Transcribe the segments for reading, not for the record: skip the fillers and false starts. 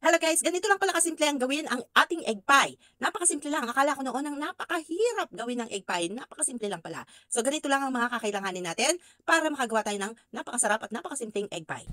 Hello guys, ganito lang pala kasimple ang gawin ang ating egg pie. Napakasimple lang. Akala ko noon ang napakahirap gawin ng egg pie. Napakasimple lang pala. So ganito lang ang mga kakailanganin natin para makagawa tayo ng napakasarap at napakasimpleng egg pie.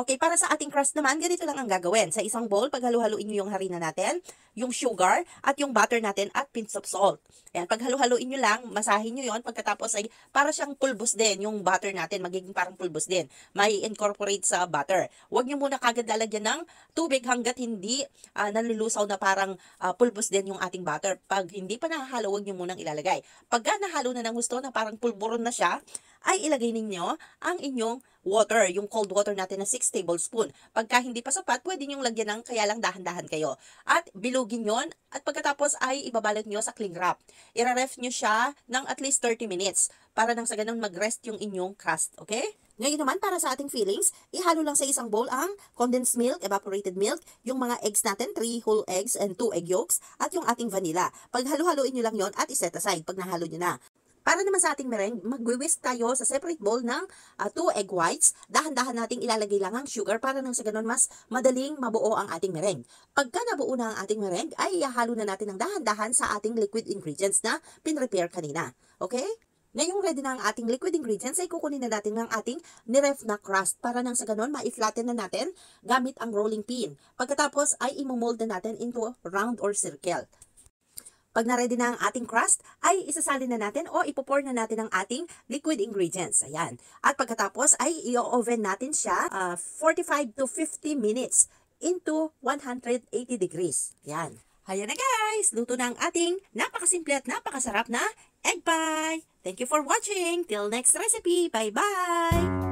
Okay, para sa ating crust naman, ganito lang ang gagawin. Sa isang bowl, paghalu-haluin nyo yung harina natin, yung sugar, at yung butter natin, at pinch of salt. Ayan, paghalu-haluin nyo lang, masahin nyo yon. Pagkatapos ay para siyang pulbos din, yung butter natin, magiging parang pulbos din. May incorporate sa butter. Huwag nyo muna kagad lalagyan ng tubig hanggat hindi nalulusaw na parang pulbos din yung ating butter. Pag hindi pa nahahalo, huwag nyo munang ilalagay. Pagka nahalo na ng gusto na parang pulburon na siya, ay ilagay ninyo ang inyong water, yung cold water natin na 6 tablespoon. Pagka hindi pa sapat, pwede nyong lagyan ng kaya lang dahan-dahan kayo. At bilugin yon at pagkatapos ay ibabalot nyo sa cling wrap. Ira-ref nyo siya ng at least 30 minutes para nang sa ganun mag-rest yung inyong crust, okay? Ngayon naman, para sa ating fillings, ihalo lang sa isang bowl ang condensed milk, evaporated milk, yung mga eggs natin, 3 whole eggs and 2 egg yolks, at yung ating vanilla. Pag halo-haloin nyo lang yon at iset aside pag nahalo nyo na. Para naman sa ating meringue, mag-whisk tayo sa separate bowl ng 2 egg whites. Dahan-dahan nating ilalagay lang ang sugar para nang sa ganun mas madaling mabuo ang ating meringue. Pagka nabuo na ang ating meringue, ay ihalo na natin ng dahan-dahan sa ating liquid ingredients na pinrepare kanina. Okay? Ngayong ready na ang ating liquid ingredients, ay kukunin na natin ng ating niref na crust para nang sa ganun ma-flatten na natin gamit ang rolling pin. Pagkatapos ay imomold na natin into round or circle. Pag na-ready na ang ating crust, ay isasalin na natin o ipopour na natin ang ating liquid ingredients. Ayan. At pagkatapos ay i-oven natin siya 45 to 50 minutes into 180 degrees. Ayan. Ayan na guys! Luto na ang ating napakasimple at napakasarap na egg pie. Thank you for watching. Till next recipe. Bye-bye!